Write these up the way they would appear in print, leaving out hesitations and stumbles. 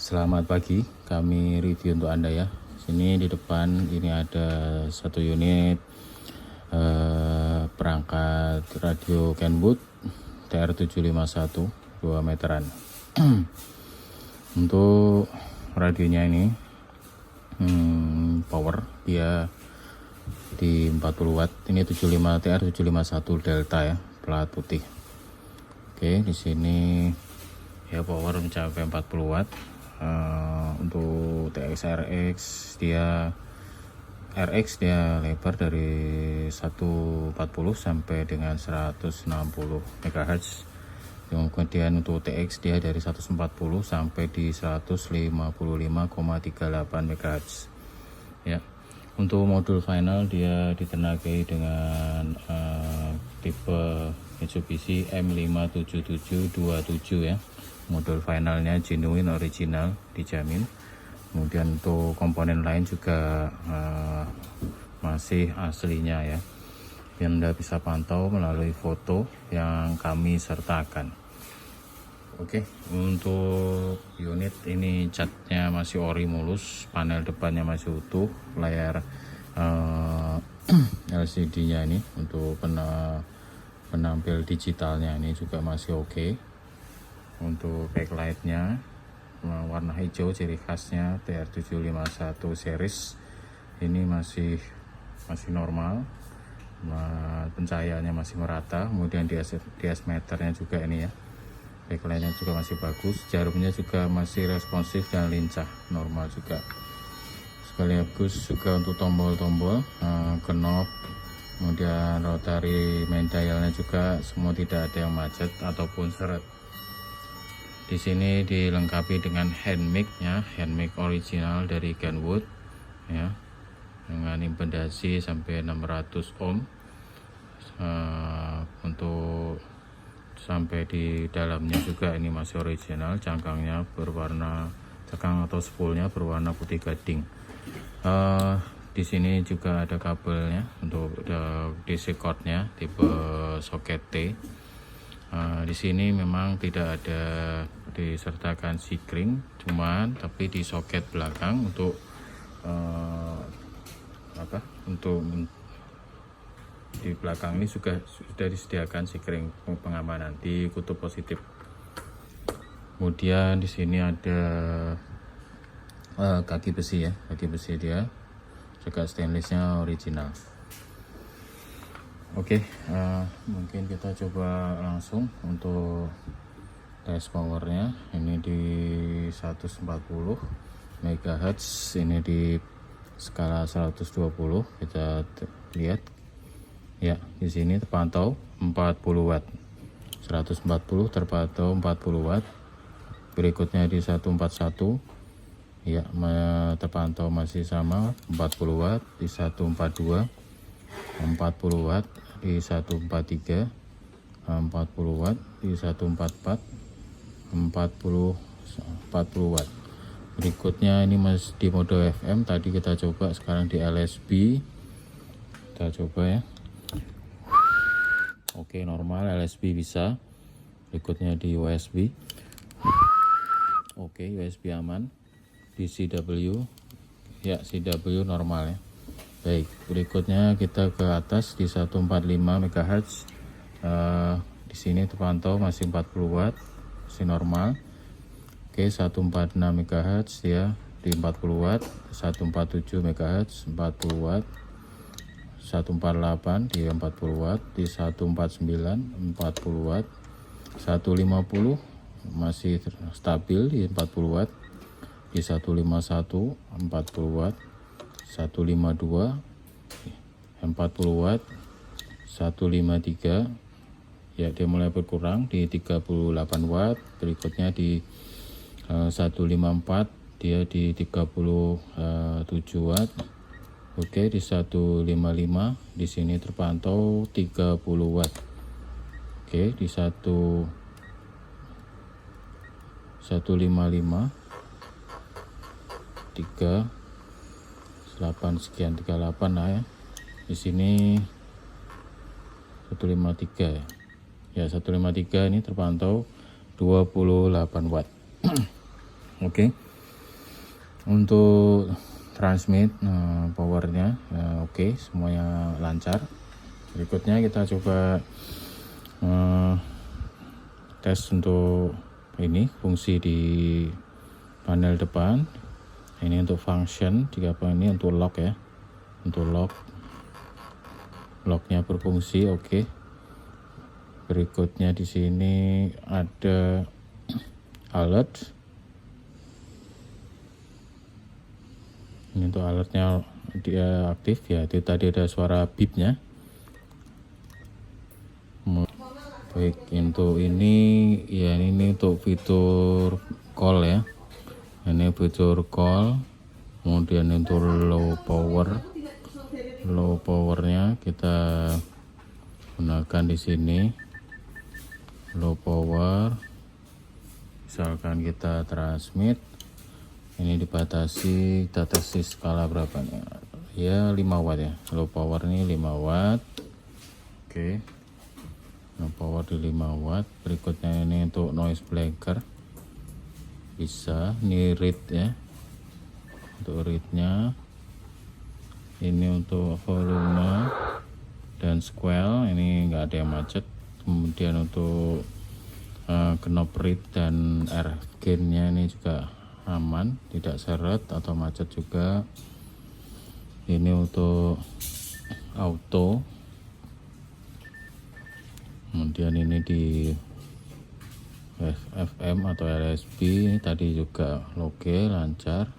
Selamat pagi, kami review untuk Anda ya. Sini di depan ini ada satu unit perangkat radio Kenwood TR751 2 meteran. Untuk radionya ini power dia di 40 watt. Ini 75 TR751 Delta ya, plat putih. Oke, di sini ya power mencapai 40 watt. Untuk TX RX dia lebar dari 140 sampai dengan 160 MHz. Kemudian untuk TX dia dari 140 sampai di 155,38 MHz ya. Untuk modul final dia ditenagai dengan tipe Mitsubishi M57727 ya. Modul finalnya genuine original, dijamin. Kemudian untuk komponen lain juga masih aslinya ya, yang Anda bisa pantau melalui foto yang kami sertakan. Oke, untuk unit ini catnya masih ori mulus, panel depannya masih utuh, layar LCD nya ini untuk penampil digitalnya ini juga masih oke. Untuk backlightnya warna hijau, ciri khasnya TR751 series ini masih normal, pencahayaannya masih merata. Kemudian DS meternya juga ini ya, backlightnya juga masih bagus, jarumnya juga masih responsif dan lincah, normal juga. Sekaligus juga untuk tombol-tombol, knob, kemudian rotary main dialnya juga semua tidak ada yang macet ataupun seret. Di sini dilengkapi dengan hand mic-nya, hand mic original dari Kenwood ya, dengan impedasi sampai 600 ohm. Untuk sampai di dalamnya juga ini masih original, cangkangnya berwarna, cangkang atau spoolnya berwarna putih gading. Di sini juga ada kabelnya untuk DC cord-nya tipe soket T. Di sini memang tidak ada disertakan sikring, tapi di soket belakang untuk di belakang ini sudah disediakan sikring pengamanan di kutub positif. Kemudian di sini ada kaki besi ya, kaki besi dia juga stainlessnya original. Oke, mungkin kita coba langsung untuk tes powernya. Ini di 140 MHz, ini di skala 120. Kita lihat ya, di sini terpantau 40 watt, 140 terpantau 40 watt. Berikutnya di 141 ya, terpantau masih sama 40 watt. Di 142 40 watt, di 143 40 watt, di 144 40 watt. Berikutnya ini masih di mode FM, tadi kita coba, sekarang di LSB. Kita coba ya. Oke, normal LSB bisa. Berikutnya di USB. Oke, USB aman. Di CW ya, CW normal ya. Baik, berikutnya kita ke atas di 145 MHz. Di sini terpantau masih 40 watt, masih normal. Oke, 146 MHz ya, di 40 watt. 147 MHz 40 watt. 148 di 40 watt. Di 149 40 watt. 150 masih stabil di 40 watt. Di 151 40 watt. 152 40 watt. 153 ya, dia mulai berkurang di 38 watt. Berikutnya di 154 dia di 37 watt. Oke, di 155 di sini terpantau 30 watt. Oke, di 155 8 sekian 38 lah ya. Di sini 153 ya. Ya, 153 ini terpantau 28 watt. Oke. Untuk transmit powernya oke, semuanya lancar. Berikutnya kita coba tes untuk ini fungsi di panel depan. Ini untuk function, jika ini untuk lock ya, untuk locknya berfungsi oke. Berikutnya di sini ada alert. Ini untuk alertnya dia aktif ya, itu tadi ada suara beepnya. Baik, untuk ini ya, ini untuk fitur call ya, ini fitur call. Kemudian untuk low powernya kita gunakan di sini. Low power, misalkan kita transmit, ini dibatasi, kita tes skala berapa nih ya, 5 watt ya. Low power ini 5 watt. Oke, low power di 5 watt. Berikutnya ini untuk noise blanker, bisa ini read ya, untuk readnya. Ini untuk volume dan squel, ini enggak ada yang macet. Kemudian untuk knob read dan air gain nya ini juga aman, tidak seret atau macet juga. Ini untuk auto. Kemudian ini di FM atau LSB tadi juga oke, lancar.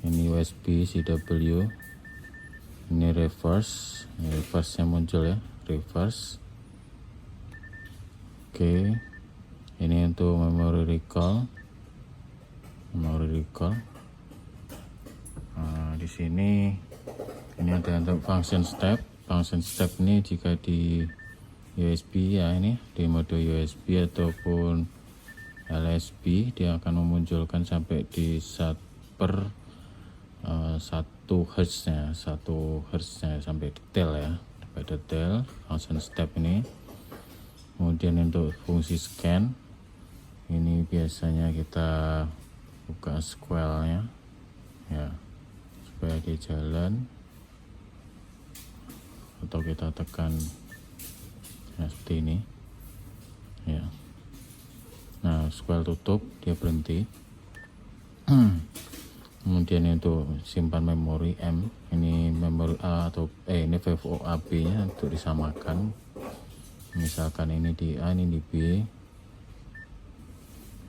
Ini USB CW. Ini reverse nya muncul ya, reverse. Oke, ini untuk memory recall. Nah, di sini ini ada untuk function step. Function step ini jika di USB ya, ini di mode USB ataupun LSB dia akan memunculkan sampai di 1 Hz nya, 1 Hz nya sampai detail ya, sampai detail function step ini. Kemudian untuk fungsi scan, ini biasanya kita buka squelnya ya, supaya dia jalan, atau kita tekan ya, seperti ini ya. Nah, squel tutup, dia berhenti. Kemudian untuk simpan memori M, ini memori A atau ini VVOAB nya untuk disamakan. Misalkan ini di A, ini di B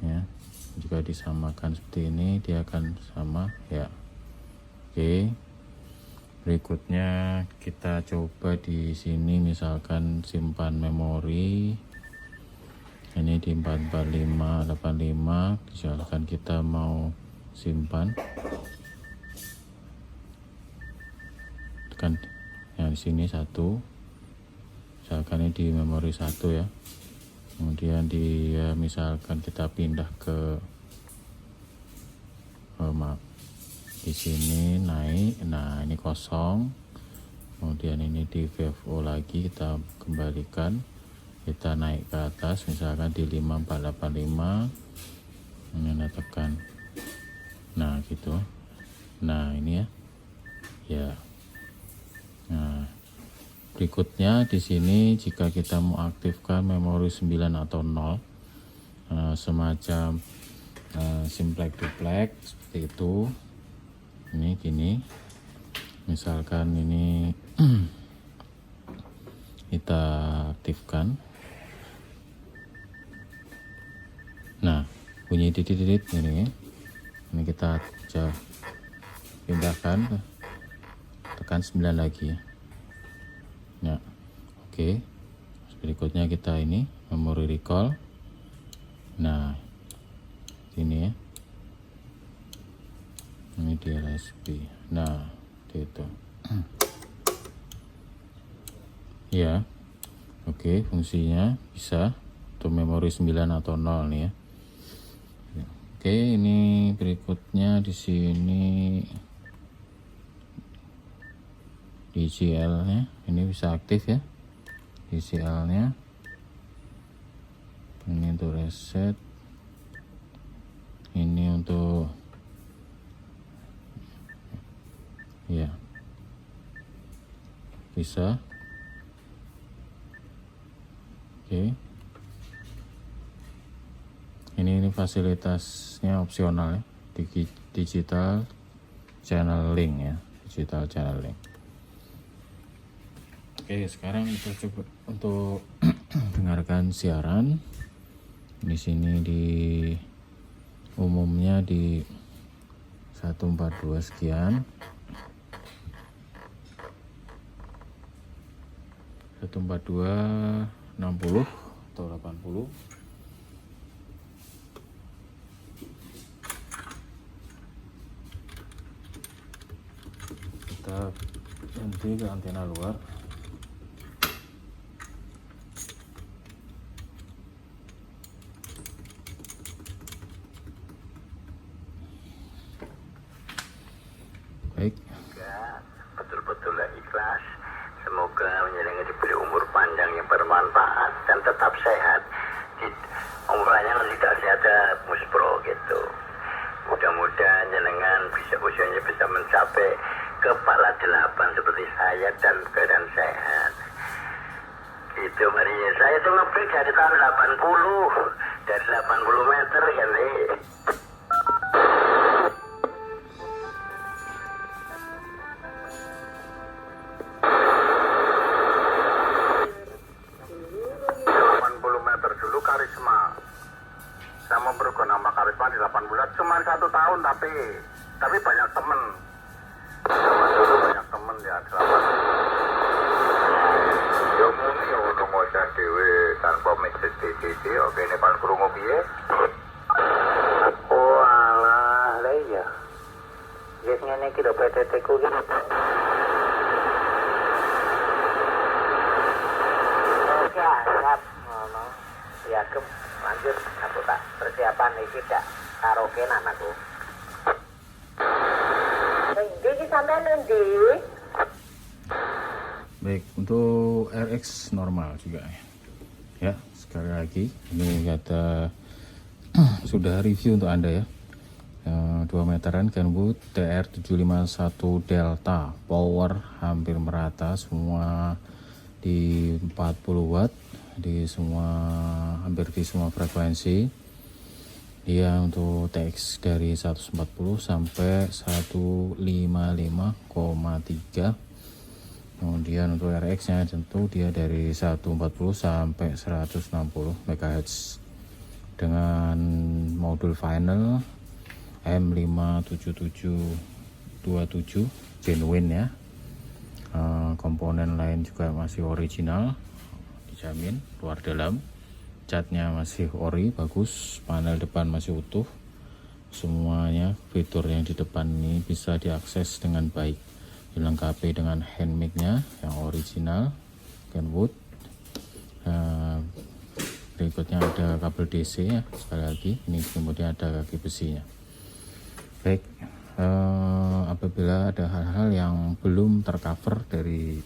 ya. Jika disamakan seperti ini, dia akan sama ya. Oke, berikutnya kita coba di sini, misalkan simpan memori ini di 445/85. misalkan kita mau simpan, tekan yang di sini 1, misalkan ini di memori 1 ya. Kemudian misalkan kita pindah ke di sini naik, nah ini kosong. Kemudian ini di VFO lagi, kita kembalikan, kita naik ke atas, misalkan di 5485, ini tekan, nah gitu. Nah ini ya. Nah, berikutnya di sini jika kita mau aktifkan memori 9 atau 0, semacam simplex duplex seperti itu. Ini gini, misalkan ini kita aktifkan, nah bunyi titit ini kita pindahkan, tekan 9 lagi ya. Oke, berikutnya kita ini memory recall. Nah ini ya, ini di LSB. Nah itu ya. Oke, fungsinya bisa untuk memori 9 atau 0 nih ya. Oke, ini berikutnya di sini DCL nya ini bisa aktif ya, DCL nya ini untuk reset, ini untuk bisa. Oke, ini fasilitasnya opsional ya, digital channel link ya, digital channel link. Oke, sekarang kita coba untuk dengarkan siaran. Di sini di umumnya di 142 sekian, 142 60 atau 80. Kita ganti ke antena luar. Baik, betul-betul ikhlas. Semoga menjalankan diberi umur panjang yang bermanfaat dan tetap sehat. Umurnya tidak sehat muspro gitu. Mudah-mudahan jenengan bisa usianya bisa mencapai kepala 8 seperti saya dan keadaan sehat. Gitu Maria. Saya tuh ngebreak dari tahun 80, dari 80 meter kan nih. Sama berguna karisma di 8 bulan cuma 1 tahun tapi banyak temen. Zaman dulu banyak temen ya selamat. Yo muni yo ngocah dhewe tanpa message DCD. Oke ini pan krungu piye? Oh alah, lah iya. Yes ngene iki lho PTT ku iki. Oke, siap. Ngono. Ya lanjut aku tak persiapan iki dak karaoke anakku. Iki sampean endi? baik, untuk RX normal juga ya. Sekali lagi ini kata sudah review untuk Anda ya. 2 meteran Kenwood TR751 Delta, power hampir merata, semua di 40 watt di semua, hampir di semua frekuensi. Dia untuk TX dari 140 sampai 155,3. Kemudian untuk RX nya tentu dia dari 140 sampai 160 MHz dengan modul final M57727 genuine ya. Komponen lain juga masih original, dijamin luar dalam. Catnya masih ori, bagus. Panel depan masih utuh. Semuanya fitur yang di depan ini bisa diakses dengan baik. Dilengkapi dengan hand mic-nya yang original Kenwood. Berikutnya ada kabel DC ya, sekali lagi ini, kemudian ada kaki besinya. Baik, apabila ada hal-hal yang belum tercover dari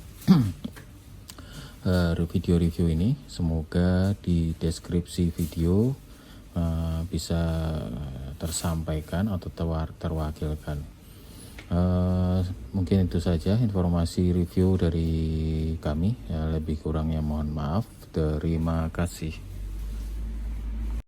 video-review ini, semoga di deskripsi video bisa tersampaikan atau terwakilkan. Mungkin itu saja informasi review dari kami ya, lebih kurangnya mohon maaf. Terima kasih.